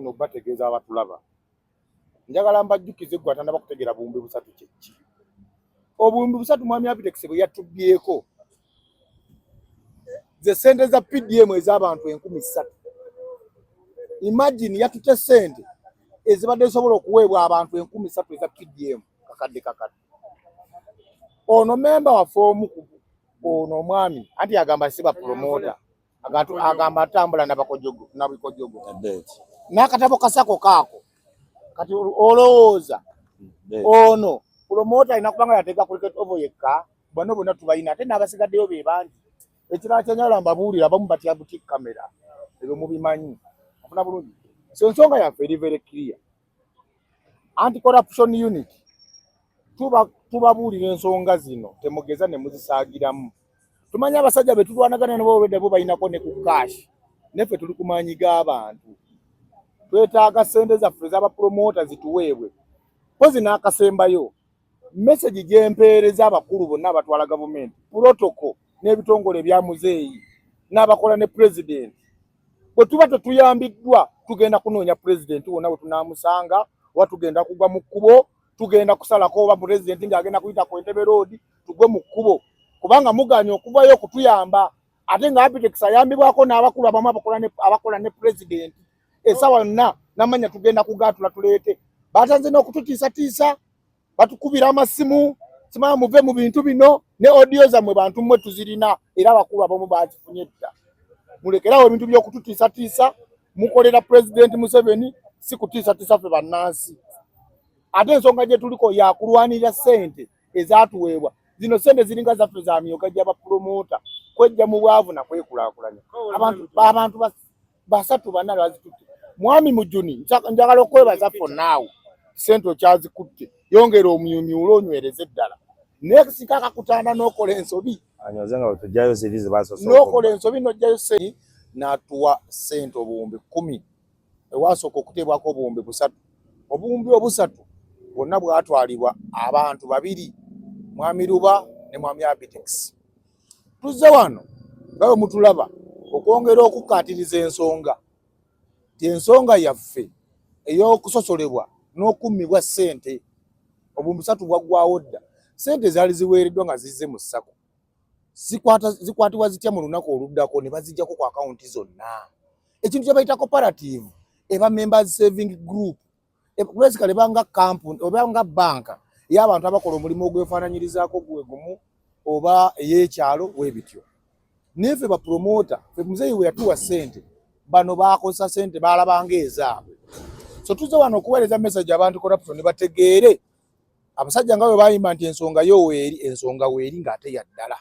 kuno bategeeza abatulaba njagala mbajjukize gwe atandaba kutegeera buwumbi busatu kyeki obuwumbi busatu mwami Abitex bwe yatubyeko ze sente za PDM ez'abantu 13,000 imagine yatute sente ezibadde zisobola okuweebwa abantu 13,000 eza PDM kakadde ono memba wa fomu ono omwami anti agamba siba promoter agamba atambula n'abakojogo n'abikojogo n'akatabo kasako kaako kati olowooza ono promoter ina kubanga yateeka ku cricket over yekka bano bonna tubayina ate n'abasigaddeyo be bangi ekirala kyenyala mbabuulira abamu batya boutique camera ebyo mubimanyi afuna bulungi so ensonga yaffe eri very clear anti-corruption unit tubabuulira ensonga zino temugeza ne muzisaagiramu tumanya abasajja be tulwanagana nabo olwedde bo balinako ne ku cash neffe tuli ku maanyi g'abantu twetaaga sente zaffe z'abapromota zituweebwe pozi n'akasembayo message gyempeereza abakulu bonna abatwala gavumenti protocol n'ebitongole ebya muzeeyi n'abakola ne president bwe tuba tetuyambiddwa tugenda kunoonya president wonna bwe tunaamusanga oba tugenda kugwa mu kkubo tugenda kusalako oba president ng'agenda kuyita ku Entebbe Road tugwe mu kkubo kubanga muganya okuvayo okutuyamba ate nga Abitex ayambibwako n'abakulu abamu abakola ne president esawa yonna namanya tugenda kugaatula tuleete batanze n'okututiisatiisa batukubira amasimu simanya muve mu bintu bino ne audio zammwe bantu mmwe tuzirina era abakulu abamu bazifunye dda mulekerawo ebintu by'okututiisatiisa mukolera president Museveni si kutiisatiisa ffe bannansi ate ensonga gye tuliko yakulwanirira sente ezaatuweebwa zino sente ziringa zaffe za myoka gy'abapromota kwejja mu bwavu nakwekulaakulanya abantu basatu bana bazitutte mwami Mujuni njagala okwebaza fonnaawo sente okyazikutte yongera omuyumyulo onywereze eddala next kaka kutanda n'okola ensobi anyozenga otujjayo zirizi basoso n'okola ensobi n'ojjayo sente n'atuwa sente obuwumbi 10 ewasooka okutebwako obuwumbi busatu obuwumbi obusatu bwonna bwatwalibwa abantu babiri mwami Luba ne mwami Abitex tuzze wano nga mutulaba okwongera okukaatiriza ensonga ensonga yaffe ey'okusosolebwa n'okummibwa sente obuwumbi busatu bwaggwawo dda sente zaali ziweereddwa nga zizze mu ssako zikwatibwa zitya mu lunaku oluddako ne baziggyako ku akawunti zonna ekintu kye bayita cooperative eba members saving group basically ebanga company oba nga banka y'abantu abakola omulimu ogwefaananyirizaako gwe gumu oba ey'ekyalo weebityo neffe bapromota ffe muzeeyi we yatuwa sente bano baakozesa sente baalabanga ezaabwe so tuzze wano okuweereza message abantu corruption ne bategeere abasajja nga bwe bayimba nti ensonga weeri ng'ate ya ddala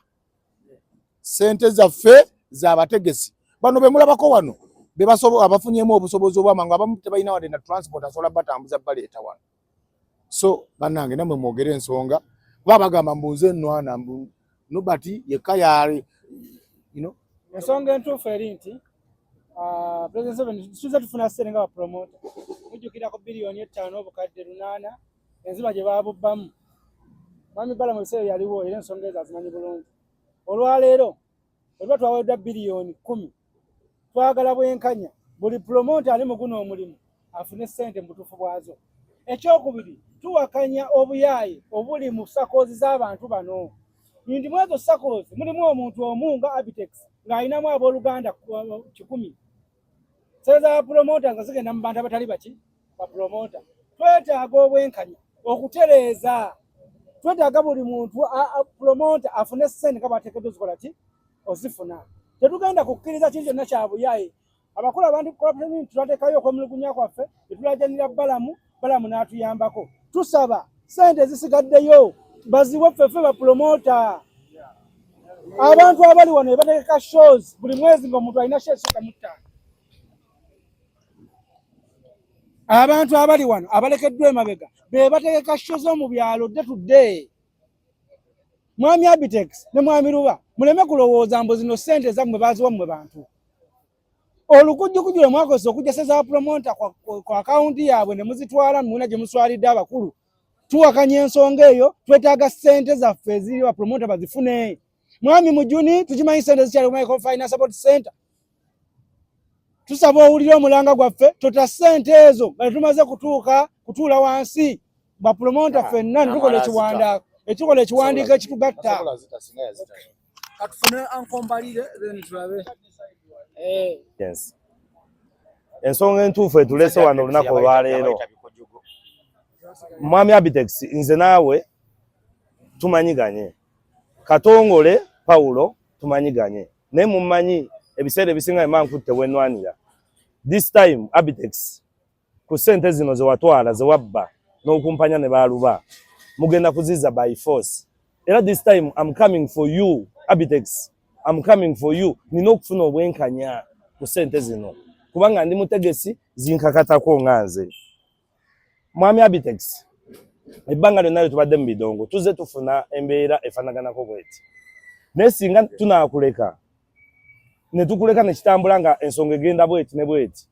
sente zaffe z'abategesi bano be mulabako wano be abafunyemu obusobozi obwamangu abamu tebalina wadde na transport asobola batambuza baleeta wano so bannange nammwe mwogere ensonga kuba bagamba mbuuze ennwana nobati yekka yaali ensonga entuufu eri nti President Museveni tuze tufuna ssente nga bapromota mujjukirako biliyoni 5 obukadde 8 enziba gye baabubbamu mwami Bala mu biseera yaliwo era ensonga ezo azimanyi bulungi olwaleero olwa twaweddwa biliyoni 10 twagala bwenkanya buli promota ali mu guno omulimu afune ssente mu butuufu bwazo ekyokubiri tuwakanya obuyaaye obuli mu sakoozi z'abantu bano ndi mwezo sakoozi mulimu omuntu omu nga Abitex ng'alinamu abooluganda 10 seza promota nga zigenda mu bantu abatali baki bapromota twetaaga obwenkanya okutereeza twetaaga buli muntu promota afune ssente nga bateekeddwa zikola ki ozifuna tetugenda kukkiriza kintu kyonna kya buyaaye abakulu abantu corruption tulateekayo okwemulugunya kwaffe tetulajanira balamu n'atuyambako tusaba ssente zisigaddeyo baziwe ffeffe bapromota abantu abali wano be bategeka shows buli mwezi ng'omuntu alina shesuka mu 5 abantu abali wano abalekeddwa emabega be bategeka shows mu byalo tudde mwami Abitex ne mwami Luba muleme kulowooza mbu zino ssente zammwe baziwa mmwe bantu olukujjukujjule mwakozesa okujjaseza promota kwa akawunti yaabwe ne muzitwala muna gye muswalidde abakulu tuwakanya ensonga eyo twetaaga ssente zaffe eziri bapromota bazifune mwami Mujuni tukimanyi ssente zikyali ku Microfinance Support Center tusaba owulira omulanga gwaffe tota ssente ezo bali tumaze kutuula wansi bapromota ffenna ne tukola ekiwandaako ekikola ekiwandiiko ekitugatta katufune ankombalire then tulabe. Yes. Ensonga entuufu etulese wano olunaku olwaleero mwami Abitex nze naawe tumanyiganye, Katongole Paulo tumanyiganye, naye mumanyi ebiseera ebisinga emankutte wenwanira. This time Abitex ku ssente zino ze watwala ze wabba n'okumpanya ne baaluba mugenda kuziza by force. Era this time I'm coming for you Abitex, I'm coming for you. Nina okufuna obwenkanya ku ssente zino kubanga ndi mutegesi zinkakatako nganze. Mwami Abitex ebbanga lyonna tubadde mu bidongo tuze tufuna embeera efanaganako bweti, naye singa tunaakuleka ne tukuleka ne kitambula nga ensonga egenda bweti ne bweti,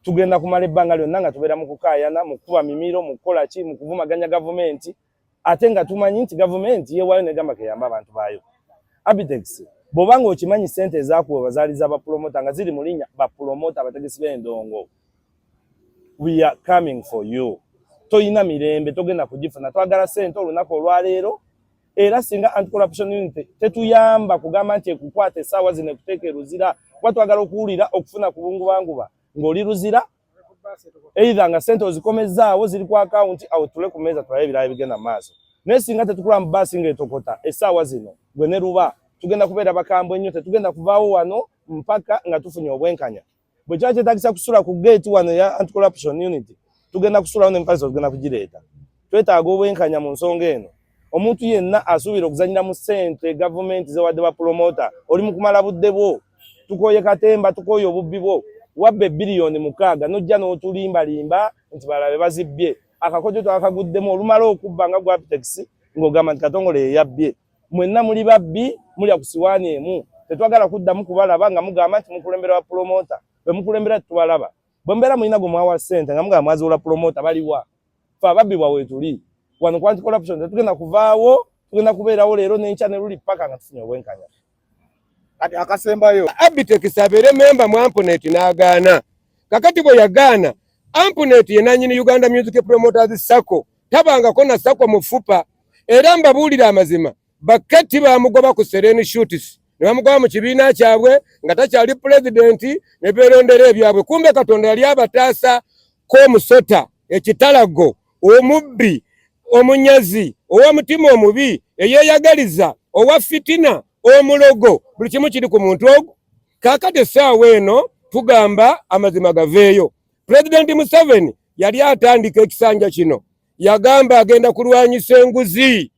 tugenda kumala ebbanga lyonna nga tubeera mu kukaayana, mu kukuba mimiro, mu kukola ki, mu kuvumaganya gavumenti, ate nga tumanyi nti gavumenti yeewaayo negamba keyamba abantu baayo. Abitex bw'obanga okimanyi ssente ezaakuwa bazaaliza bapromota nga ziri mu linnya bapromota abategesi b'endongo, we are coming for you. Toyina mirembe togenda kugifuna, twagala ssente olunaku olwaleero. Era singa anti-corruption unit tetuyamba kugamba nti ekukwata essaawa zino ekuteeka eruzira, kuba twagala okuwulira okufuna ku bungubanguba ng'oli ruzira, either nga ssente ozikomezaawo ziri ku akawunti awo tule ku meeza tulabe ebirala bigenda mu maaso. Naye singa tetukula mu baasi ng'etokota essaawa zino gwe ne luba tugenda kubeera bakambwe nnyo, tetugenda kuvaawo wano mpaka nga tufunye obwenkanya. Bwe kiba kyetagisa kusula ku gate wano ya anti-corruption unit tugenda kusulawo n'empaliso tugenda kugireeta. Twetaaga obwenkanya mu nsonga eno. Omuntu yenna asuubira okuzanyira mu ssente gavumenti zewadde bapromota oli mu kumala budde bwo, tukoye katemba, tukoye obubbi bwo, wabbe biliyoni 6 n'ojja n'otulimbalimba nti balabe bazibbye. Akakojo twakaguddemu olumala okubba nga gwa Abitex ng'ogamba nti Katongole ye yabbye. Mwenna muli babbi, mulya ku siwaani emu, tetwagala kuddamu kubalaba nga mugamba nti mukulembera bapromota. Bwe mukulembera tubalaba, bwe mbeera mulina gwe mwawa ssente nga mugamba mwaziwula promota baliwa, fe ababbi bwawe tuli wano ku anti-corruption tetugenda kuvaawo, tugenda kubeerawo leero n'enkya ne luli paka nga tufunye obwenkanya. Kati akasembayo Abitex abeere memba mu Ampunet n'agaana. Kakati bwe yagaana, Ampunet ye nannyini Uganda Music Promoters Sacco tabangako na Sacco mu ffupa. Era mbabuulira amazima, bakati baamugoba ku Sereni Shoots ne bamugoba mu kibiina kyabwe nga takyali pulezidenti ne beerondera ebyabwe. Kumbe Katonda yali abataasa k'omusota, ekitalago, omubbi, omunyazi, ow'omutima omubi, eyeeyagaliza, owa fitina, omulogo, buli kimu kiri ku muntu ogwo. Kaakati essaawa eno tugamba amazima gaveeyo. Pulezidenti Museveni yali atandika ekisanja kino, yagamba agenda kulwanyisa enguzi,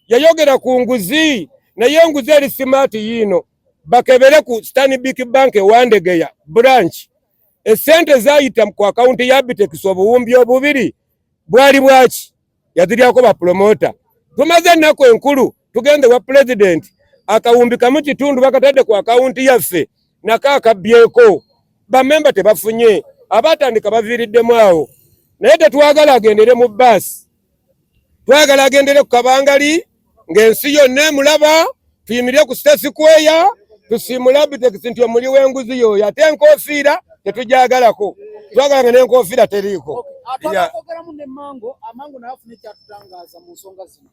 yayogera ku nguzi, naye enguzi eri simaati yiino. Bakebere ku Stanbic Bank ewandegeya branch, essente zaayita ku akawunti ya Abitex obuwumbi obubiri bwali bwaki yaziryako bapromota. Tumaze ennaku enkulu tugende wa pulezidenti, akawumbi kamu kitundu bakatadde ku akawunti yaffe nako akabbyeko, bamemba tebafunye, abatandika baviiriddemu awo. Naye tetwagala agendere mu baasi, twagala agendere ku kabangali ng'ensi yonna emulaba, tuyimirire ku State Square tusiimule Abitex nti omuli w'enguzi yoyo, ate enkofiira tetugyagalako, twagala nga n'enkofiira teriiko. Atwagala mu ne mango nafune kyatutangaza mu nsonga zino.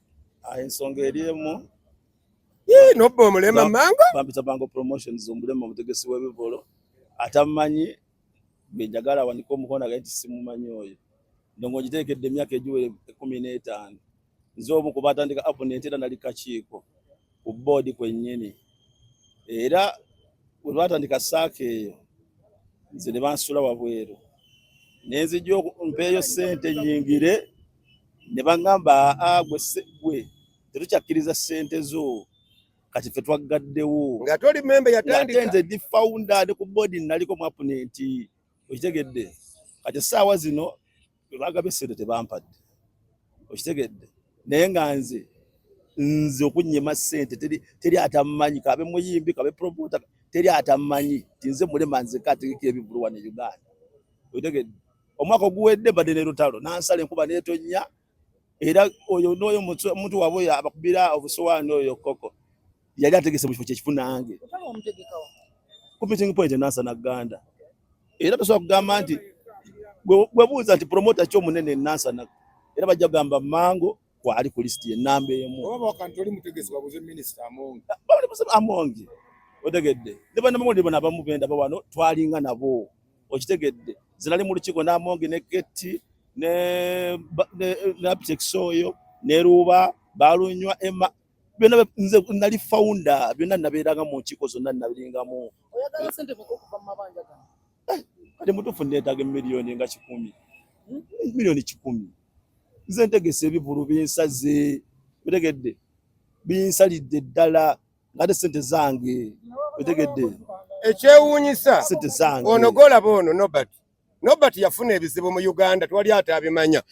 Ensonga eriemu Nobba omulema mango bampita Bango Promotions omulema omutegesi w'ebivolo atamanyi benjagala wanika omukono aga nti simumanyi oyo ndongo ngiteekedde emyaka egiwere 15. Nze omu ku batandika Ampunet era nali kakiiko ku boodi kwennyini, era bwe batandika saaka eyo nze ne bansula wabweru nenzijja okumpeeyo ssente nnyingire, ne baŋŋamba gwe tetukyakkiriza ssente zo, kati ffe twaggaddewo nga toli memba yatandika. Nze ndi founder ne ku boodi naliko mu Ampunet, okitegedde. Kati essaawa zino bwe bagaba essente tebampadde, okitegedde. Naye nga nze okunnyima ssente teri atamanyi, kabe muyimbi kabe promota teri atamanyi ti nze mulema nzeka ategeka ebivulu wano e Uganda, okitegedde. Omwaka oguwedde badde ne lutalo nansala enkuba n'etonnya, era oyo n'oyo omuntu waabwe abakubira obusowaani oyo Koko yali ategese mu kifo kye kifunange ku meeting point Nansa Naganda. era tosobola kugamba nti bwebuuza nti promota ki omunene Nansana era bajja kugamba Mango kwali ku lisiti y'ennamba emu. Oba bakanti oli mutegesi babuze minisita Amongi. Babuze Amongi. Otegedde. Ne bannamawulire bano abamu benda bawano twalinga nabo. Okitegedde. Zirali mu lukiiko n'Amongi ne Ketti ne Aptex oyo ne Ruba balunywa Emma. Byonna nze nali founder byonna nabeeraga mu nkiiko zonna nabiringamu. Oyagala sente okuva mu mabanja gano. Kati mutuufu ndeetaaga miliyoni nga 10. Miliyoni 10. Nze ntegese ebivulu binsaze. Otegedde. Binsalidde ddala ngate sente zange. Otegedde. Ekyewuunyisa Sente zange. ono golaba ono Nobert yafuna ebizibu mu Uganda twali atabimanya.